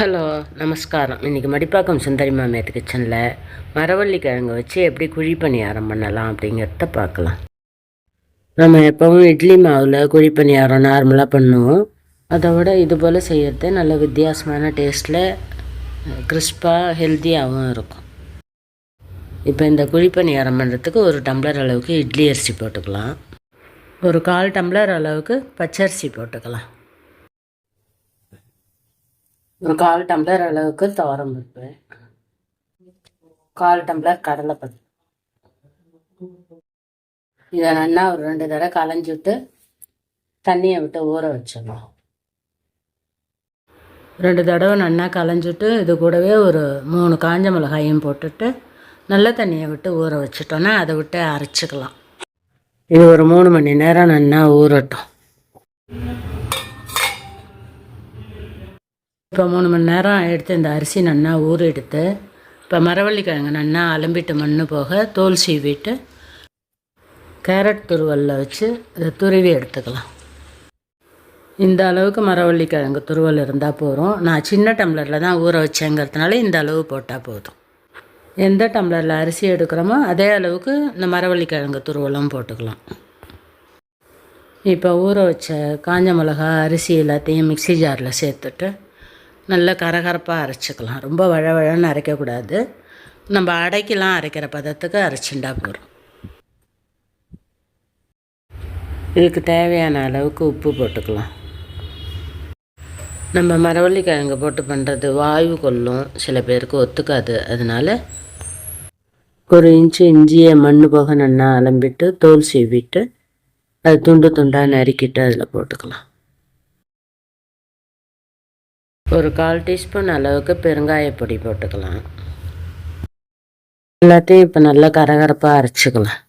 Hello, நமஸ்காரம். இன்றைக்கி மடிப்பாக்கம் சுந்தரி மாமியார் கிச்சனில் மரவள்ளி கிழங்கு வச்சு எப்படி குழி பணியாரம் பண்ணலாம் அப்படிங்கிறத பார்க்கலாம். நம்ம எப்போவும் இட்லி மாவில் குழி பணியாரம் நார்மலாக பண்ணுவோம். அதை விட இது போல் செய்கிறது நல்ல வித்தியாசமான டேஸ்ட்டில் கிறிஸ்பாக ஹெல்த்தியாகவும் இருக்கும். இப்போ இந்த குழி பணியாரம் பண்ணுறதுக்கு ஒரு டம்ளர் அளவுக்கு இட்லி அரிசி போட்டுக்கலாம். ஒரு 1/4 டம்ளர் அளவுக்கு பச்சரிசி போட்டுக்கலாம். ஒரு 1/4 டம்ளர் அளவுக்கு துவரம் பருப்பு, 1/4 டம்ளர் கடலைப்பருப்பு. இதை நல்லா ஒரு 2 தடவை களைஞ்சிட்டு தண்ணியை விட்டு ஊற வச்சிடலாம். 2 தடவை நல்லா களைஞ்சிட்டு இது கூடவே ஒரு 3 காஞ்ச மிளகாயும் போட்டுட்டு நல்ல தண்ணியை விட்டு ஊற வச்சிட்டோன்னா அதை விட்டு அரைச்சிக்கலாம். இது ஒரு 3 மணி நேரம் நல்லா ஊறட்டும். இப்போ 3 மணி நேரம் எடுத்து இந்த அரிசி நல்லா ஊற எடுத்து இப்போ மரவள்ளி கிழங்கு நல்லா அலம்பிட்டு மண் போக தோல் சீவிட்டு கேரட் துருவலில் வச்சு இதை துருவி எடுத்துக்கலாம். இந்த அளவுக்கு மரவள்ளி கிழங்கு துருவல் இருந்தால் போதும். நான் சின்ன டம்ளரில் தான் ஊற வச்சேங்கிறதுனால இந்த அளவு போட்டால் போதும். எந்த டம்ளரில் அரிசி எடுக்கிறோமோ அதே அளவுக்கு இந்த மரவள்ளி கிழங்கு துருவலும் போட்டுக்கலாம். இப்போ ஊற வச்ச காஞ்ச மிளகா அரிசி எல்லாத்தையும் மிக்சி ஜாரில் சேர்த்துட்டு நல்லா கரகரப்பாக அரைச்சிக்கலாம். ரொம்ப வழவழன்னு அரைக்கக்கூடாது. நம்ம அடைக்கெலாம் அரைக்கிற பதத்துக்கு அரைச்சிண்டா போகிறோம். இதுக்கு தேவையான அளவுக்கு உப்பு போட்டுக்கலாம். நம்ம மரவள்ளி கிழங்கு போட்டு பண்ணுறது வாயு கொல்லும், சில பேருக்கு ஒத்துக்காது. அதனால் 1 இன்ச்சு இஞ்சியை மண் போக நல்லா அலம்பிட்டு தோல் சீவிட்டு அது துண்டு துண்டாக நறுக்கிட்டு அதில் போட்டுக்கலாம். ஒரு 1/4 டீஸ்பூன் அளவுக்கு பெருங்காயப்பொடி போட்டுக்கலாம். எல்லாத்தையும் இப்போ நல்லா கரகரப்பாக அரைச்சிக்கலாம்.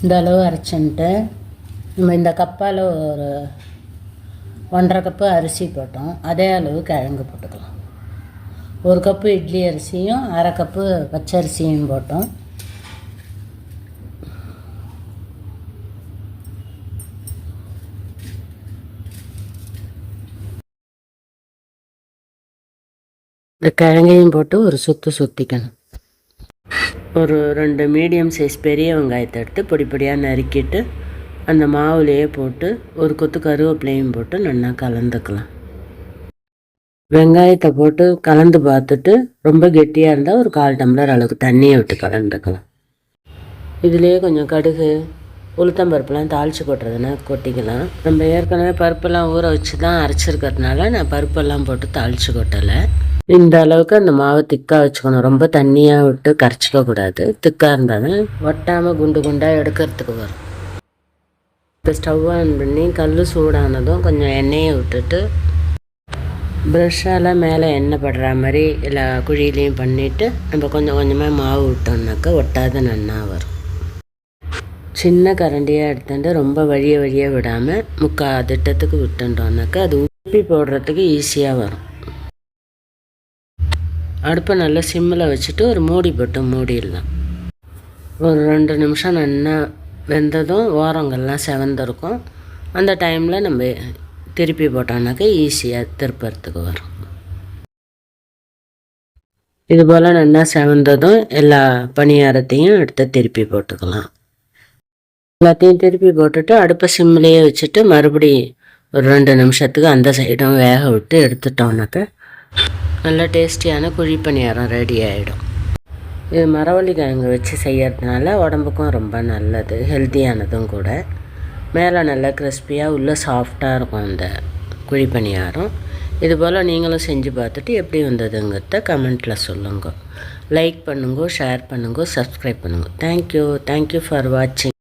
இந்த அளவு அரைச்சின்ட்டு நம்ம இந்த கப்பால் ஒரு 1.5 கப்பு அரிசி போட்டோம். அதே அளவு கிழங்கு போட்டுக்கலாம். 1 கப்பு இட்லி அரிசியும் 1/2 கப்பு பச்சரிசியும் போட்டோம். இந்த கிழங்கையும் போட்டு ஒரு சுற்றிக்கணும். ஒரு 2 மீடியம் சைஸ் பெரிய வெங்காயத்தை எடுத்து பொடி பொடியாக நறுக்கிட்டு அந்த மாவுலேயே போட்டு ஒரு கொத்து கருவேப்பிலையும் போட்டு நல்லா கலந்துக்கலாம். வெங்காயத்தை போட்டு கலந்து பார்த்துட்டு ரொம்ப கெட்டியாக இருந்தால் ஒரு 1/4 டம்ளர் அளவுக்கு தண்ணியை விட்டு கலந்துக்கலாம். இதுலேயே கொஞ்சம் கடுகு உளுத்தம்பருப்புலாம் தாளித்து கொட்டுறதுனா கொட்டிக்கலாம். நம்ம ஏற்கனவே பருப்பெல்லாம் ஊற வச்சு தான் அரைச்சிருக்கிறதுனால நான் பருப்பெல்லாம் போட்டு தாளித்து கொட்டலை. இந்த அளவுக்கு அந்த மாவை திக்காக வச்சுக்கணும். ரொம்ப தண்ணியாக விட்டு கரைச்சிக்கக்கூடாது. திக்காக இருந்தாலும் ஒட்டாமல் குண்டு குண்டாக எடுக்கிறதுக்கு வரும். இப்போ ஸ்டவ் ஆன் பண்ணி கல் சூடானதும் கொஞ்சம் எண்ணெயை விட்டுட்டு ப்ரெஷ்ஷால் மேலே எண்ணெய் படுற மாதிரி எல்லா குழியிலையும் பண்ணிவிட்டு நம்ம கொஞ்சம் கொஞ்சமாக மாவு விட்டோம்னாக்கா ஒட்டாத நன்னா வரும். சின்ன கரண்டியாக எடுத்துட்டு ரொம்ப வழிய விடாமல் 3/4 திட்டத்துக்கு விட்டுட்டோம்னாக்கா அது உப்பி போடுறதுக்கு ஈஸியாக வரும். அடுப்பை நல்லா சிம்மில் வச்சுட்டு ஒரு மூடி போட்டு மூடிடலாம். ஒரு 2 நிமிஷம் நல்லா வெந்ததும் ஓரங்கள்லாம் செவந்திருக்கும். அந்த டைமில் நம்ம திருப்பி போட்டோம்னாக்கா ஈஸியாக திருப்பறதுக்கு வரும். இது போல் நல்லா செவந்ததும் எல்லா பணியாரத்தையும் எடுத்து திருப்பி போட்டுக்கலாம். எல்லாத்தையும் திருப்பி போட்டுட்டு அடுப்பை சிம்மிலேயே வச்சுட்டு மறுபடி ஒரு 2 நிமிஷத்துக்கு அந்த சைடும் வேக விட்டு எடுத்துட்டோம்னாக்கா நல்ல டேஸ்டியான குழி பணியாரம் ரெடி ஆகிடும். இது மரவள்ளி கிழங்கு வச்சு செய்யறதுனால உடம்புக்கும் ரொம்ப நல்லது, ஹெல்த்தியானதும் கூட. மேலே நல்லா கிறிஸ்பியாக உள்ளே சாஃப்டாக இருக்கும் அந்த குழி பணியாரம். இது போல் நீங்களும் செஞ்சு பார்த்துட்டு எப்படி வந்ததுங்கிறத கமெண்ட்டில் சொல்லுங்க. லைக் பண்ணுங்க, ஷேர் பண்ணுங்க, சப்ஸ்கிரைப் பண்ணுங்க. தேங்க்யூ ஃபார் வாட்சிங்.